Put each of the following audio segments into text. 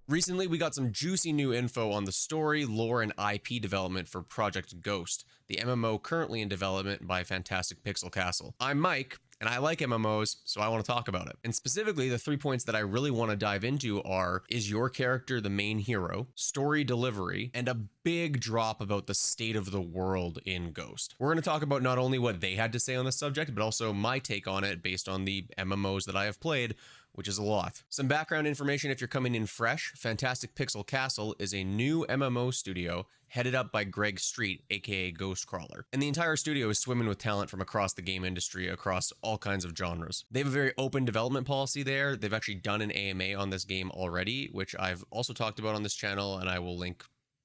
Recently, we got some juicy new info on the story, lore, and IP development for Project Ghost, the MMO currently in development by Fantatic Pixel Castle. I'm Mike, and I like MMOs, so I want to talk about it. And specifically, the 3 points that I really want to dive into are, is your character the main hero, story delivery, and a big drop about the state of the world in Ghost. We're going to talk about not only what they had to say on the subject, but also my take on it based on the MMOs that I have played, which is a lot. Some background information if you're coming in fresh. Fantatic Pixel Castle is a new MMO studio headed up by Greg Street, aka Ghostcrawler. And the entire studio is swimming with talent from across the game industry, across all kinds of genres. They have a very open development policy there. They've actually done an AMA on this game already, which I've also talked about on this channel, and I will link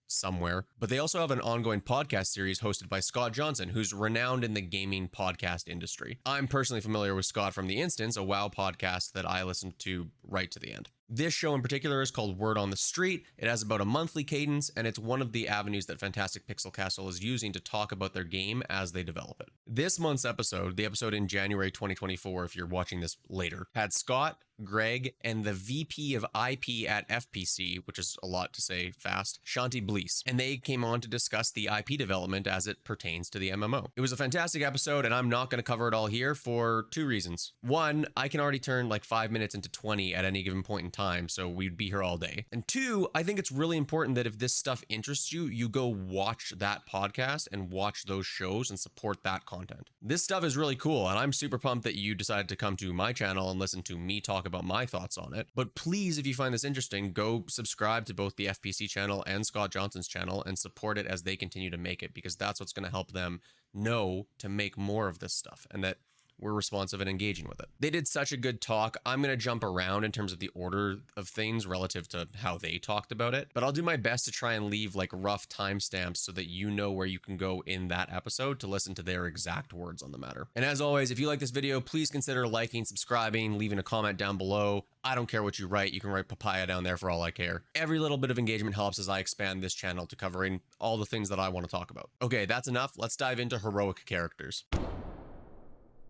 somewhere. But they also have an ongoing podcast series hosted by Scott Johnson, who's renowned in the gaming podcast industry. I'm personally familiar with Scott from The Instance, a WoW podcast that I listened to right to the end. This show in particular is called Word on the Street. It has about a monthly cadence, and it's one of the avenues that Fantatic Pixel Castle is using to talk about their game as they develop it. This month's episode, the episode in January 2024, if you're watching this later, had Scott, Greg, and the VP of IP at FPC, which is a lot to say fast, Shanti Blease. And they came on to discuss the IP development as it pertains to the MMO. It was a fantastic episode, and I'm not going to cover it all here for two reasons. One, I can already turn like 5 minutes into 20 at any given point in time, so we'd be here all day. And two, I think it's really important that if this stuff interests you, you go watch that podcast and watch those shows and support that content. This stuff is really cool, and I'm super pumped that you decided to come to my channel and listen to me talk about my thoughts on it. But please, if you find this interesting, go subscribe to both the FPC channel and Scott Johnson's channel and support it as they continue to make it, because that's what's going to help them know to make more of this stuff and that we're responsive and engaging with it. They did such a good talk. I'm going to jump around in terms of the order of things relative to how they talked about it, but I'll do my best to try and leave like rough timestamps so that you know where you can go in that episode to listen to their exact words on the matter. And as always, if you like this video, please consider liking, subscribing, leaving a comment down below. I don't care what you write. You can write papaya down there for all I care. Every little bit of engagement helps as I expand this channel to covering all the things that I want to talk about. Okay, that's enough. Let's dive into heroic characters.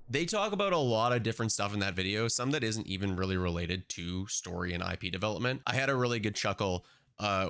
They talk about a lot of different stuff in that video, some that isn't even really related to story and IP development. I had a really good chuckle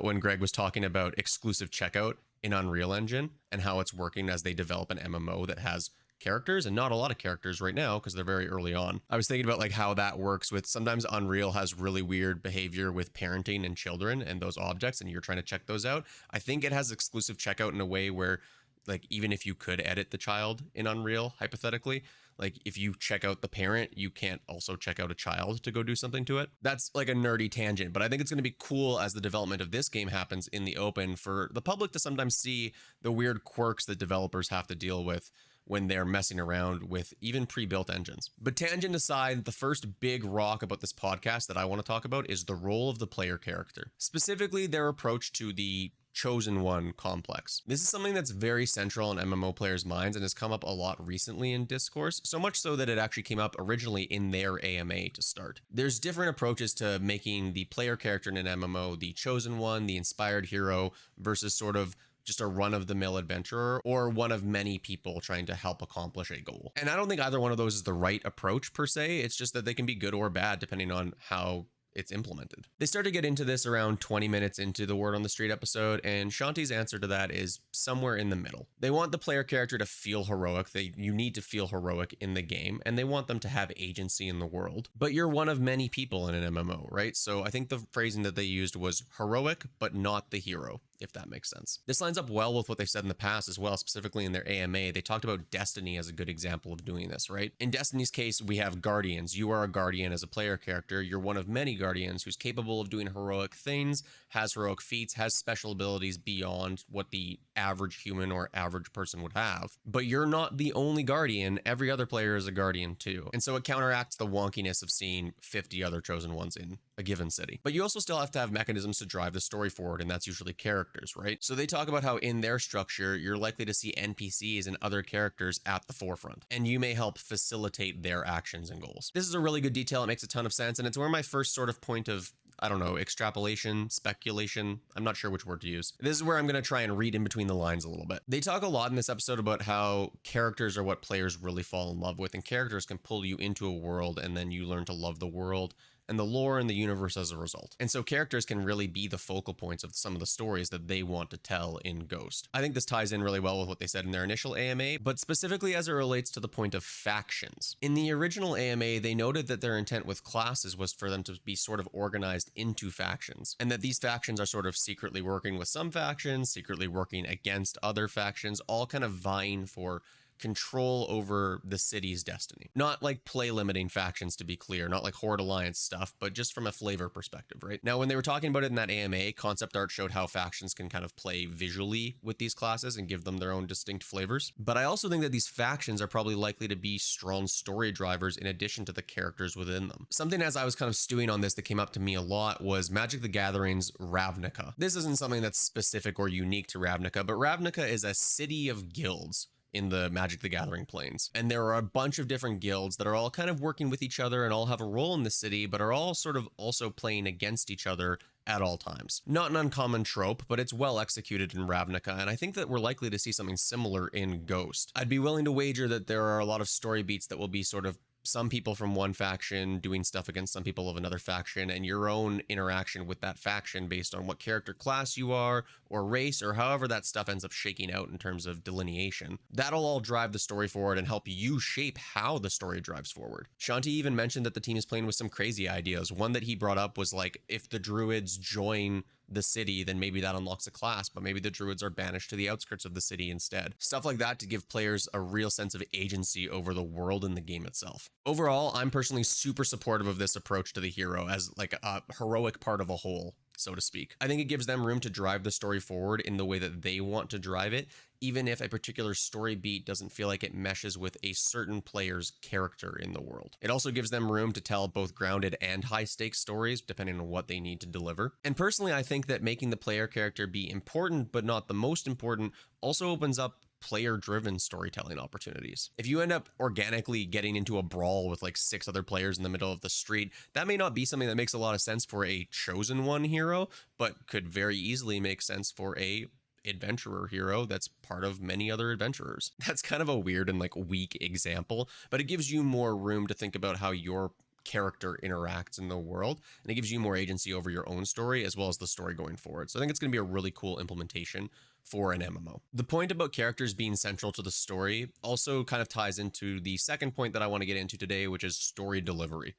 when Greg was talking about exclusive checkout in Unreal Engine and how it's working as they develop an MMO that has characters and not a lot of characters right now because they're very early on. I was thinking about like how that works with sometimes Unreal has really weird behavior with parenting and children and those objects, and you're trying to check those out. I think it has exclusive checkout in a way where like even if you could edit the child in Unreal, hypothetically, like if you check out the parent, you can't also check out a child to go do something to it. That's like a nerdy tangent, but I think it's going to be cool as the development of this game happens in the open for the public to sometimes see the weird quirks that developers have to deal with when they're messing around with even pre-built engines. But tangent aside, the first big rock about this podcast that I want to talk about is the role of the player character, specifically their approach to the Chosen One complex. This is something that's very central in MMO players' minds and has come up a lot recently in discourse, so much so that it actually came up originally in their AMA to start. There's different approaches to making the player character in an MMO the Chosen One, the inspired hero, versus sort of just a run-of-the-mill adventurer or one of many people trying to help accomplish a goal. And I don't think either one of those is the right approach per se, it's just that they can be good or bad depending on how it's implemented. They start to get into this around 20 minutes into the Word on the Street episode, and Shanti's answer to that is somewhere in the middle. They want the player character to feel heroic. You need to feel heroic in the game, and they want them to have agency in the world. But you're one of many people in an MMO, right? So I think the phrasing that they used was heroic, but not the hero, if that makes sense. This lines up well with what they've said in the past as well, specifically in their AMA. They talked about Destiny as a good example of doing this, right? In Destiny's case, we have Guardians. You are a Guardian as a player character. You're one of many Guardians who's capable of doing heroic things, has heroic feats, has special abilities beyond what the average human or average person would have. But you're not the only Guardian. Every other player is a Guardian too. And so it counteracts the wonkiness of seeing 50 other Chosen Ones in a given city. But you also still have to have mechanisms to drive the story forward, and that's usually characters, right? So they talk about how in their structure, you're likely to see NPCs and other characters at the forefront, and you may help facilitate their actions and goals. This is a really good detail. It makes a ton of sense, and it's where my first sort of point of, I don't know, extrapolation, speculation, I'm not sure which word to use. This is where I'm going to try and read in between the lines a little bit. They talk a lot in this episode about how characters are what players really fall in love with, and characters can pull you into a world, and then you learn to love the world and the lore and the universe as a result. And so characters can really be the focal points of some of the stories that they want to tell in Ghost. I think this ties in really well with what they said in their initial AMA, but specifically as it relates to the point of factions. In the original AMA, they noted that their intent with classes was for them to be sort of organized into factions, and that these factions are sort of secretly working with some factions, secretly working against other factions, all kind of vying for control over the city's destiny. Not like play limiting factions, to be clear, not like Horde Alliance stuff, but just from a flavor perspective, right? Now, when they were talking about it in that AMA, concept art showed how factions can kind of play visually with these classes and give them their own distinct flavors. But I also think that these factions are probably likely to be strong story drivers in addition to the characters within them. Something as I was kind of stewing on this that came up to me a lot was Magic the Gathering's Ravnica. This isn't something that's specific or unique to Ravnica, but Ravnica is a city of guilds in the Magic the Gathering planes. And there are a bunch of different guilds that are all kind of working with each other and all have a role in the city, but are all sort of also playing against each other at all times. Not an uncommon trope, but it's well executed in Ravnica, and I think that we're likely to see something similar in Ghost. I'd be willing to wager that there are a lot of story beats that will be sort of some people from one faction doing stuff against some people of another faction, and your own interaction with that faction based on what character class you are or race or however that stuff ends up shaking out in terms of delineation. That'll all drive the story forward and help you shape how the story drives forward. Shanti even mentioned that the team is playing with some crazy ideas. One that he brought up was like, if the druids join the city, then maybe that unlocks a class, but maybe the druids are banished to the outskirts of the city instead. Stuff like that to give players a real sense of agency over the world and the game itself. Overall, I'm personally super supportive of this approach to the hero as like a heroic part of a whole, so to speak. I think it gives them room to drive the story forward in the way that they want to drive it, even if a particular story beat doesn't feel like it meshes with a certain player's character in the world. It also gives them room to tell both grounded and high-stakes stories, depending on what they need to deliver. And personally, I think that making the player character be important, but not the most important, also opens up player-driven storytelling opportunities. If you end up organically getting into a brawl with like 6 other players in the middle of the street, that may not be something that makes a lot of sense for a chosen one hero, but could very easily make sense for a adventurer hero that's part of many other adventurers. That's kind of a weird and like weak example, but it gives you more room to think about how your character interacts in the world, and it gives you more agency over your own story as well as the story going forward. So I think it's going to be a really cool implementation for an MMO. The point about characters being central to the story also kind of ties into the second point that I want to get into today, which is story delivery.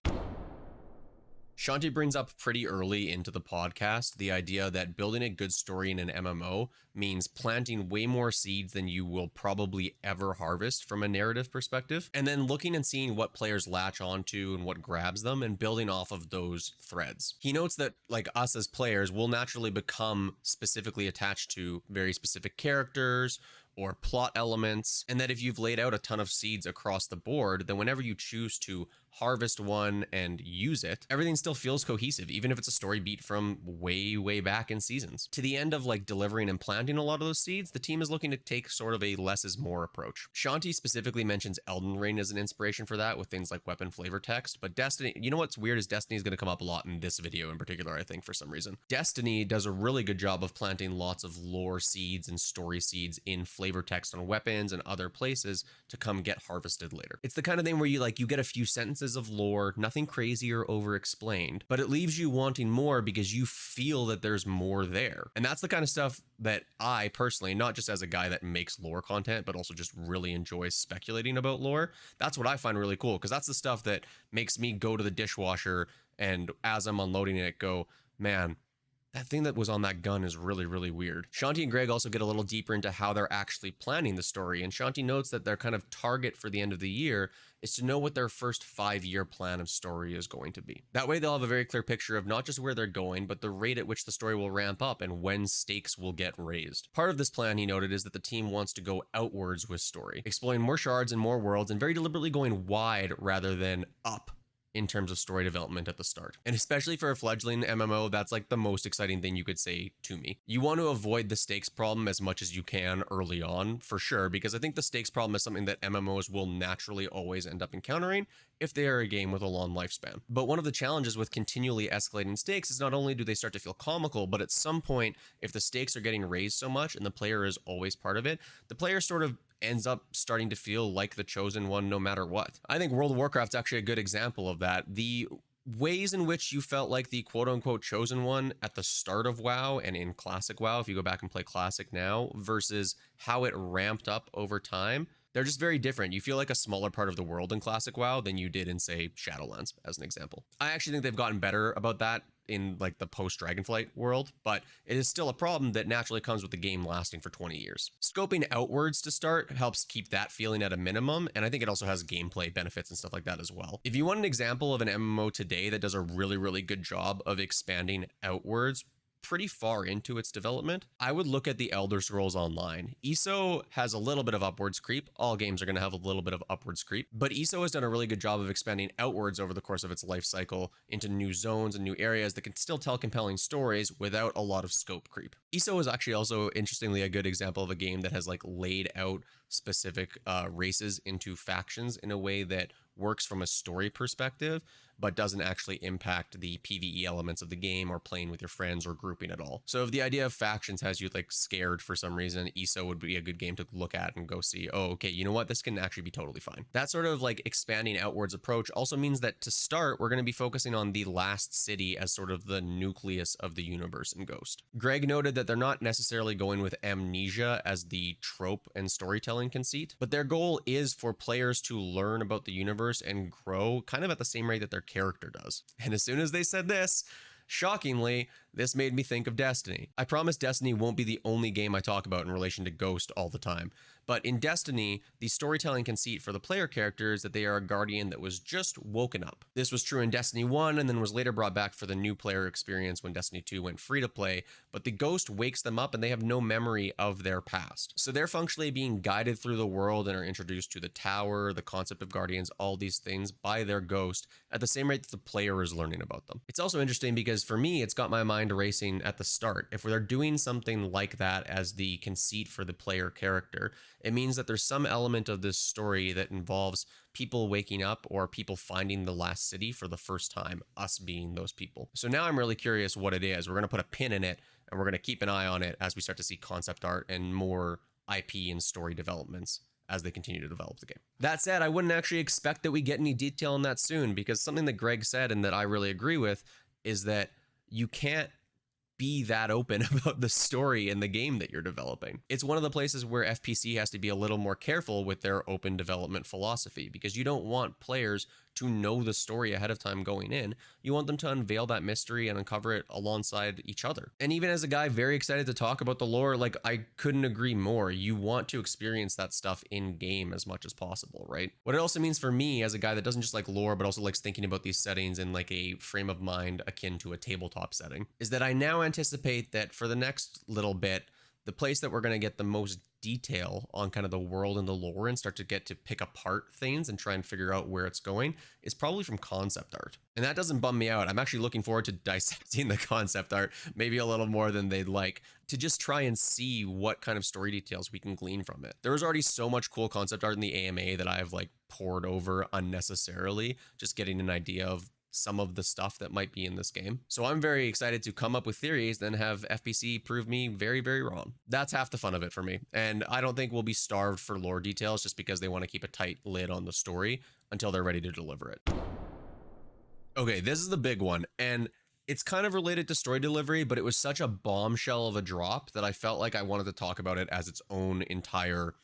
Shanti brings up pretty early into the podcast the idea that building a good story in an MMO means planting way more seeds than you will probably ever harvest from a narrative perspective, and then looking and seeing what players latch onto and what grabs them and building off of those threads. He notes that, like us as players, will naturally become specifically attached to very specific characters or plot elements, and that if you've laid out a ton of seeds across the board, then whenever you choose to harvest one and use it, everything still feels cohesive, even if it's a story beat from way back in seasons. To the end of like delivering and planting a lot of those seeds, the team is looking to take sort of a less is more approach. Shanti specifically mentions Elden Ring as an inspiration for that with things like weapon flavor text, but Destiny, you know what's weird is Destiny is going to come up a lot in this video in particular, I think, for some reason. Destiny does a really good job of planting lots of lore seeds and story seeds in flavor text on weapons and other places to come get harvested later. It's the kind of thing where you get a few sentences of lore, nothing crazy or over explained, but it leaves you wanting more because you feel that there's more there. And that's the kind of stuff that I personally, not just as a guy that makes lore content, but also just really enjoys speculating about lore. That's what I find really cool, because that's the stuff that makes me go to the dishwasher and as I'm unloading it go, man, that thing that was on that gun is really weird. Shanti and Greg also get a little deeper into how they're actually planning the story, and Shanti notes that their kind of target for the end of the year is to know what their first 5-year plan of story is going to be. That way they'll have a very clear picture of not just where they're going, but the rate at which the story will ramp up and when stakes will get raised. Part of this plan, he noted, is that the team wants to go outwards with story, exploring more shards and more worlds, and very deliberately going wide rather than up in terms of story development at the start. And especially for a fledgling MMO, that's like the most exciting thing you could say to me. You want to avoid the stakes problem as much as you can early on, for sure, because I think the stakes problem is something that MMOs will naturally always end up encountering if they are a game with a long lifespan. But one of the challenges with continually escalating stakes is not only do they start to feel comical, but at some point, if the stakes are getting raised so much and the player is always part of it, the player sort of ends up starting to feel like the chosen one no matter what. I think World of Warcraft's actually a good example of that. The ways in which you felt like the quote-unquote chosen one at the start of WoW and in Classic WoW, if you go back and play Classic now, versus how it ramped up over time, they're just very different. You feel like a smaller part of the world in Classic WoW than you did in, say, Shadowlands, as an example. I actually think they've gotten better about that in like the post-Dragonflight world, but it is still a problem that naturally comes with the game lasting for 20 years. Scoping outwards to start helps keep that feeling at a minimum, and I think it also has gameplay benefits and stuff like that as well. If you want an example of an MMO today that does a really, really good job of expanding outwards pretty far into its development, I would look at the Elder Scrolls Online. ESO has a little bit of upwards creep. All games are going to have a little bit of upwards creep, but ESO has done a really good job of expanding outwards over the course of its life cycle into new zones and new areas that can still tell compelling stories without a lot of scope creep. ESO is actually also, interestingly, a good example of a game that has like laid out specific races into factions in a way that works from a story perspective, but doesn't actually impact the PvE elements of the game or playing with your friends or grouping at all. So if the idea of factions has you like scared for some reason, ESO would be a good game to look at and go see, oh, okay, you know what? This can actually be totally fine. That sort of like expanding outwards approach also means that to start, we're going to be focusing on the last city as sort of the nucleus of the universe in Ghost. Greg noted that they're not necessarily going with amnesia as the trope and storytelling conceit, but their goal is for players to learn about the universe and grow kind of at the same rate that their character does. And as soon as they said this, shockingly, this made me think of Destiny. I promise Destiny won't be the only game I talk about in relation to Ghost all the time, but in Destiny, the storytelling conceit for the player character is that they are a guardian that was just woken up. This was true in Destiny 1 and then was later brought back for the new player experience when Destiny 2 went free to play, but the ghost wakes them up and they have no memory of their past. So they're functionally being guided through the world and are introduced to the tower, the concept of guardians, all these things by their ghost at the same rate that the player is learning about them. It's also interesting because for me, it's got my mind racing at the start. If we're doing something like that as the conceit for the player character, it means that there's some element of this story that involves people waking up or people finding the last city for the first time, us being those people. So now I'm really curious what it is. We're going to put a pin in it and we're going to keep an eye on it as we start to see concept art and more IP and story developments as they continue to develop the game. That said, I wouldn't actually expect that we get any detail on that soon, because something that Greg said and that I really agree with is that you can't be that open about the story in the game that you're developing. It's one of the places where FPC has to be a little more careful with their open development philosophy, because you don't want players to know the story ahead of time going in. You want them to unveil that mystery and uncover it alongside each other. And even as a guy very excited to talk about the lore, like, I couldn't agree more. You want to experience that stuff in game as much as possible, right? What it also means for me as a guy that doesn't just like lore, but also likes thinking about these settings in like a frame of mind akin to a tabletop setting, is that I now anticipate that for the next little bit, the place that we're going to get the most detail on kind of the world and the lore and start to get to pick apart things and try and figure out where it's going is probably from concept art. And that doesn't bum me out. I'm actually looking forward to dissecting the concept art, maybe a little more than they'd like, to just try and see what kind of story details we can glean from it. There was already so much cool concept art in the AMA that I've like poured over unnecessarily, just getting an idea of some of the stuff that might be in this game. So I'm very excited to come up with theories, then have FPC prove me very, very wrong. That's half the fun of it for me. And I don't think we'll be starved for lore details just because they want to keep a tight lid on the story until they're ready to deliver it. Okay, this is the big one. And it's kind of related to story delivery, but it was such a bombshell of a drop that I felt like I wanted to talk about it as its own entire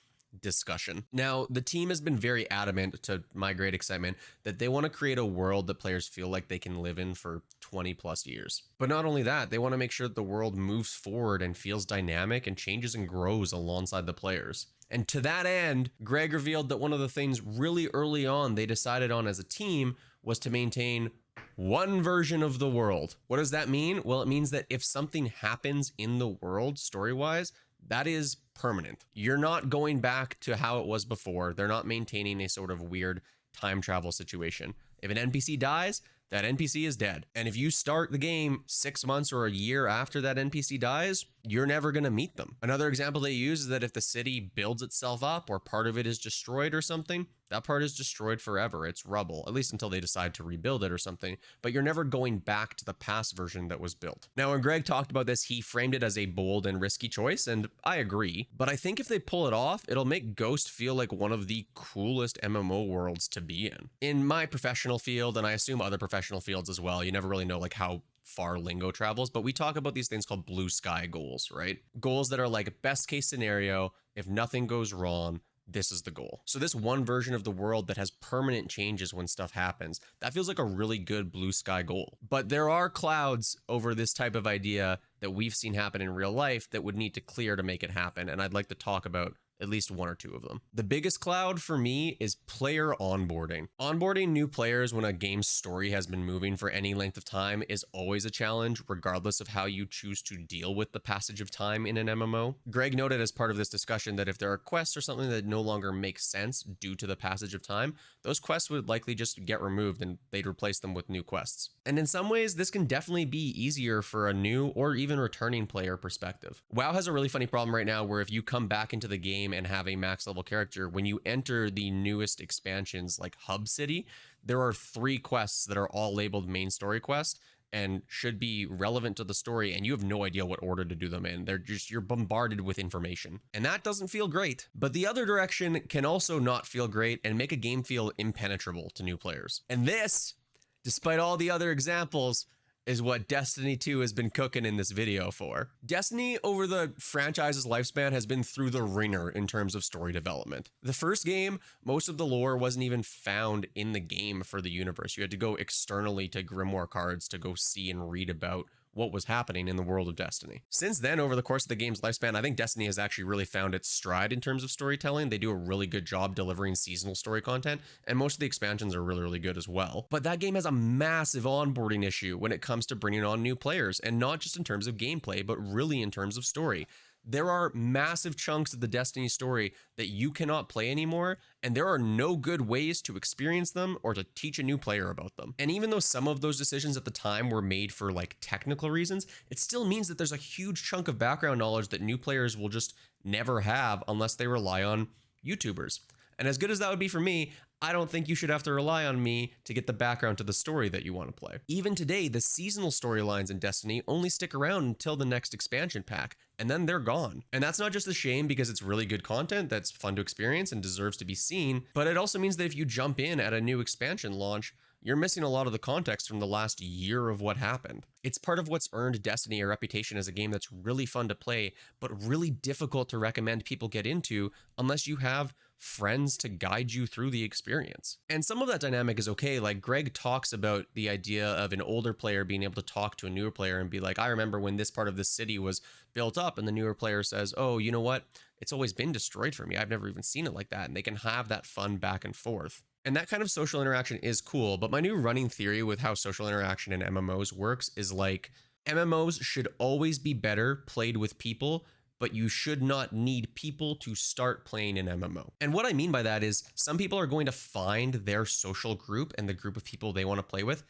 discussion. Now, the team has been very adamant, to my great excitement, that they want to create a world that players feel like they can live in for 20 plus years. But not only that, they want to make sure that the world moves forward and feels dynamic and changes and grows alongside the players. And to that end, Greg revealed that one of the things really early on they decided on as a team was to maintain one version of the world. What does that mean? Well, it means that if something happens in the world story-wise, that is permanent. You're not going back to how it was before. They're not maintaining a sort of weird time travel situation. If an NPC dies, that NPC is dead. And if you start the game 6 months or a year after that NPC dies, you're never going to meet them. Another example they use is that if the city builds itself up or part of it is destroyed or something, that part is destroyed forever. It's rubble, at least until they decide to rebuild it or something, but you're never going back to the past version that was built. Now, when Greg talked about this, he framed it as a bold and risky choice, and I agree, but I think if they pull it off, it'll make Ghost feel like one of the coolest MMO worlds to be in. In my professional field, and I assume other professional fields as well, you never really know like how far lingo travels, but we talk about these things called blue sky goals, right? Goals that are like best case scenario, if nothing goes wrong, this is the goal. So this one version of the world that has permanent changes when stuff happens, that feels like a really good blue sky goal. But there are clouds over this type of idea that we've seen happen in real life that would need to clear to make it happen, and I'd like to talk about at least one or two of them. The biggest cloud for me is player onboarding. Onboarding new players when a game's story has been moving for any length of time is always a challenge, regardless of how you choose to deal with the passage of time in an MMO. Greg noted as part of this discussion that if there are quests or something that no longer makes sense due to the passage of time, those quests would likely just get removed and they'd replace them with new quests. And in some ways, this can definitely be easier for a new or even returning player perspective. WoW has a really funny problem right now where if you come back into the game and have a max level character, when you enter the newest expansions like Hub City, there are 3 quests that are all labeled main story quest and should be relevant to the story, and you have no idea what order to do them in. You're bombarded with information, and that doesn't feel great. But the other direction can also not feel great and make a game feel impenetrable to new players. And this, despite all the other examples, is what Destiny 2 has been cooking in this video for. Destiny, over the franchise's lifespan, has been through the ringer in terms of story development. The first game, most of the lore wasn't even found in the game for the universe. You had to go externally to Grimoire cards to go see and read about what was happening in the world of Destiny. Since then, over the course of the game's lifespan, I think Destiny has actually really found its stride in terms of storytelling. They do a really good job delivering seasonal story content, and most of the expansions are really, really good as well. But that game has a massive onboarding issue when it comes to bringing on new players, and not just in terms of gameplay, but really in terms of story. There are massive chunks of the Destiny story that you cannot play anymore, and there are no good ways to experience them or to teach a new player about them. And even though some of those decisions at the time were made for like technical reasons, it still means that there's a huge chunk of background knowledge that new players will just never have unless they rely on YouTubers. And as good as that would be for me, I don't think you should have to rely on me to get the background to the story that you want to play. Even today, the seasonal storylines in Destiny only stick around until the next expansion pack, and then they're gone. And that's not just a shame because it's really good content that's fun to experience and deserves to be seen, but it also means that if you jump in at a new expansion launch, you're missing a lot of the context from the last year of what happened. It's part of what's earned Destiny a reputation as a game that's really fun to play, but really difficult to recommend people get into unless you have friends to guide you through the experience. And some of that dynamic is okay. Like Greg talks about the idea of an older player being able to talk to a newer player and be like, I remember when this part of the city was built up, and the newer player says, oh, you know what? It's always been destroyed for me. I've never even seen it like that. And they can have that fun back and forth. And that kind of social interaction is cool, but my new running theory with how social interaction in MMOs works is like, MMOs should always be better played with people, but you should not need people to start playing an MMO. And what I mean by that is some people are going to find their social group and the group of people they want to play with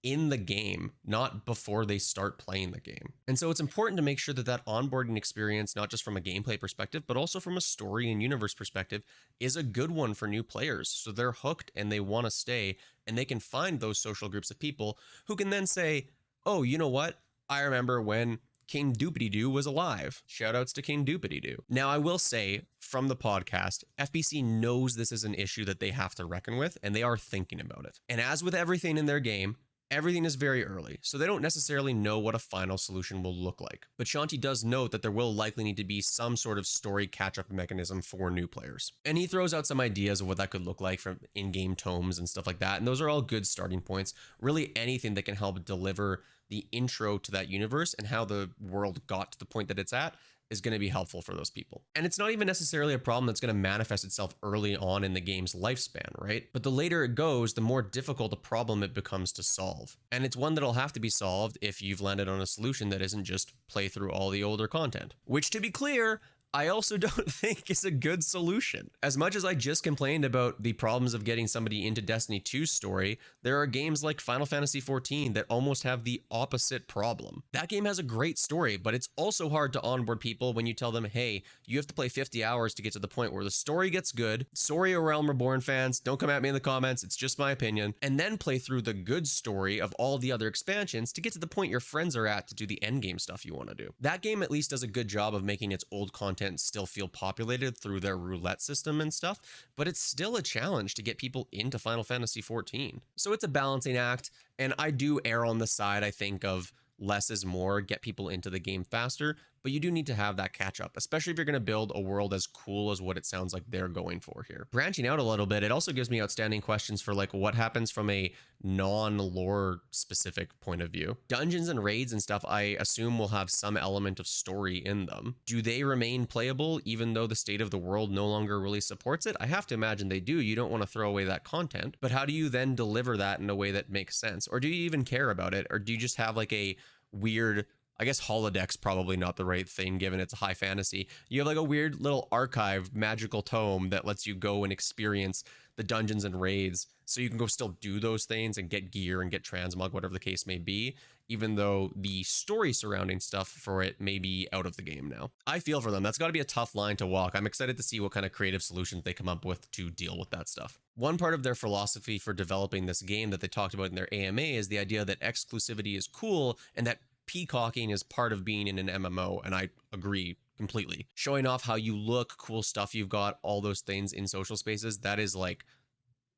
in the game, not before they start playing the game. And so it's important to make sure that that onboarding experience, not just from a gameplay perspective, but also from a story and universe perspective, is a good one for new players. So they're hooked and they want to stay, and they can find those social groups of people who can then say, oh, you know what? I remember when King Doopity-Doo was alive. Shoutouts to King Doopity-Doo. Now, I will say from the podcast, FBC knows this is an issue that they have to reckon with, and they are thinking about it. And as with everything in their game, everything is very early, so they don't necessarily know what a final solution will look like. But Shanti does note that there will likely need to be some sort of story catch-up mechanism for new players. And he throws out some ideas of what that could look like from in-game tomes and stuff like that, and those are all good starting points. Really anything that can help deliver the intro to that universe and how the world got to the point that it's at is going to be helpful for those people. And it's not even necessarily a problem that's going to manifest itself early on in the game's lifespan, right? But the later it goes, the more difficult a problem it becomes to solve. And it's one that'll have to be solved if you've landed on a solution that isn't just play through all the older content. Which, to be clear, I also don't think is a good solution. As much as I just complained about the problems of getting somebody into Destiny 2's story, there are games like Final Fantasy XIV that almost have the opposite problem. That game has a great story, but it's also hard to onboard people when you tell them, hey, you have to play 50 hours to get to the point where the story gets good. Sorry, Realm Reborn fans, don't come at me in the comments, it's just my opinion. And then play through the good story of all the other expansions to get to the point your friends are at to do the endgame stuff you want to do. That game at least does a good job of making its old content still feel populated through their roulette system and stuff, but it's still a challenge to get people into Final Fantasy XIV. So it's a balancing act, and I do err on the side, I think, of less is more, get people into the game faster, but you do need to have that catch up, especially if you're going to build a world as cool as what it sounds like they're going for here. Branching out a little bit, it also gives me outstanding questions for like what happens from a non-lore specific point of view. Dungeons and raids and stuff, I assume will have some element of story in them. Do they remain playable even though the state of the world no longer really supports it? I have to imagine they do. You don't want to throw away that content, but how do you then deliver that in a way that makes sense? Or do you even care about it? Or do you just have like a weird, I guess holodeck's probably not the right thing given it's a high fantasy. You have like a weird little archive magical tome that lets you go and experience the dungeons and raids, so you can go still do those things and get gear and get transmog, whatever the case may be, even though the story surrounding stuff for it may be out of the game now. I feel for them. That's got to be a tough line to walk. I'm excited to see what kind of creative solutions they come up with to deal with that stuff. One part of their philosophy for developing this game that they talked about in their AMA is the idea that exclusivity is cool and that peacocking is part of being in an MMO, and I agree completely. Showing off how you look, cool stuff you've got, all those things in social spaces, that is like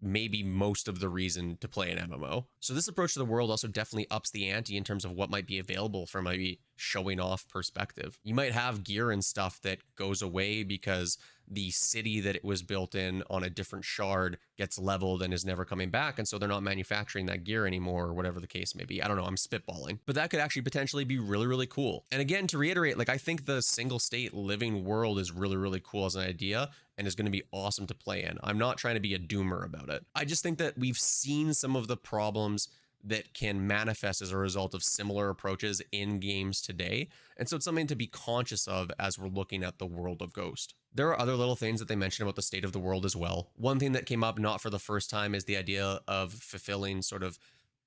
maybe most of the reason to play an MMO. So this approach to the world also definitely ups the ante in terms of what might be available from a showing off perspective. You might have gear and stuff that goes away because the city that it was built in on a different shard gets leveled and is never coming back, and so they're not manufacturing that gear anymore, or whatever the case may be. I don't know, I'm spitballing. But that could actually potentially be really, really cool. And again, to reiterate, like I think the single state living world is really, really cool as an idea and is going to be awesome to play in. I'm not trying to be a doomer about it. I just think that we've seen some of the problems that can manifest as a result of similar approaches in games today. And so it's something to be conscious of as we're looking at the world of Ghost. There are other little things that they mention about the state of the world as well. One thing that came up not for the first time is the idea of fulfilling sort of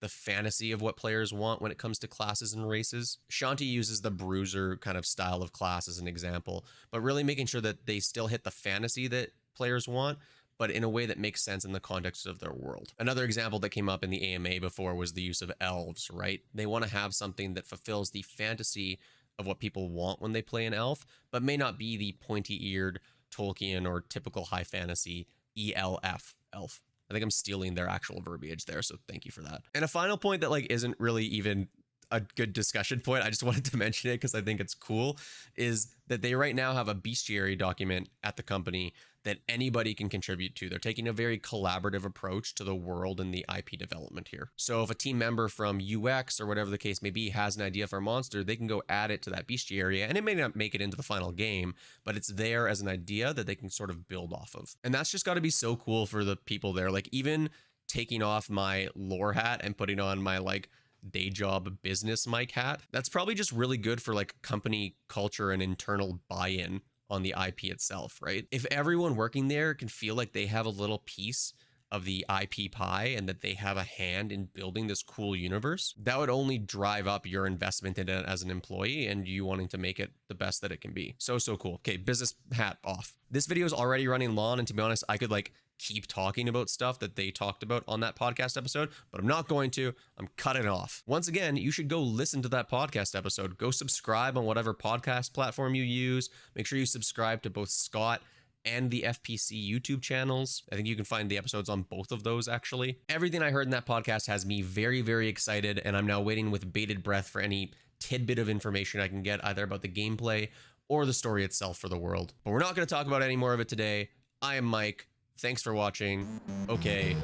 the fantasy of what players want when it comes to classes and races. Shanti uses the bruiser kind of style of class as an example, but really making sure that they still hit the fantasy that players want, but in a way that makes sense in the context of their world. Another example that came up in the AMA before was the use of elves, right? They want to have something that fulfills the fantasy of what people want when they play an elf, but may not be the pointy-eared Tolkien or typical high fantasy ELF elf. I think I'm stealing their actual verbiage there, so thank you for that. And a final point that like isn't really even a good discussion point, I just wanted to mention it because I think it's cool, is that they right now have a bestiary document at the company that anybody can contribute to. They're taking a very collaborative approach to the world and the IP development here. So if a team member from UX or whatever the case may be has an idea for a monster, they can go add it to that bestiary, and it may not make it into the final game, but it's there as an idea that they can sort of build off of. And that's just got to be so cool for the people there. Like even taking off my lore hat and putting on my like day job business mic hat, that's probably just really good for like company culture and internal buy-in on the IP itself, right? If everyone working there can feel like they have a little piece of the IP pie and that they have a hand in building this cool universe, that would only drive up your investment in it as an employee and you wanting to make it the best that it can be. So cool. Okay, business hat off. This video is already running long, and to be honest, I could like keep talking about stuff that they talked about on that podcast episode, but I'm not going to. I'm cutting off. Once again, you should go listen to that podcast episode. Go subscribe on whatever podcast platform you use. Make sure you subscribe to both Scott and the FPC YouTube channels. I think you can find the episodes on both of those, actually. Everything I heard in that podcast has me very, very excited, and I'm now waiting with bated breath for any tidbit of information I can get either about the gameplay or the story itself for the world. But we're not going to talk about any more of it today. I am Mike. Thanks for watching. Okay,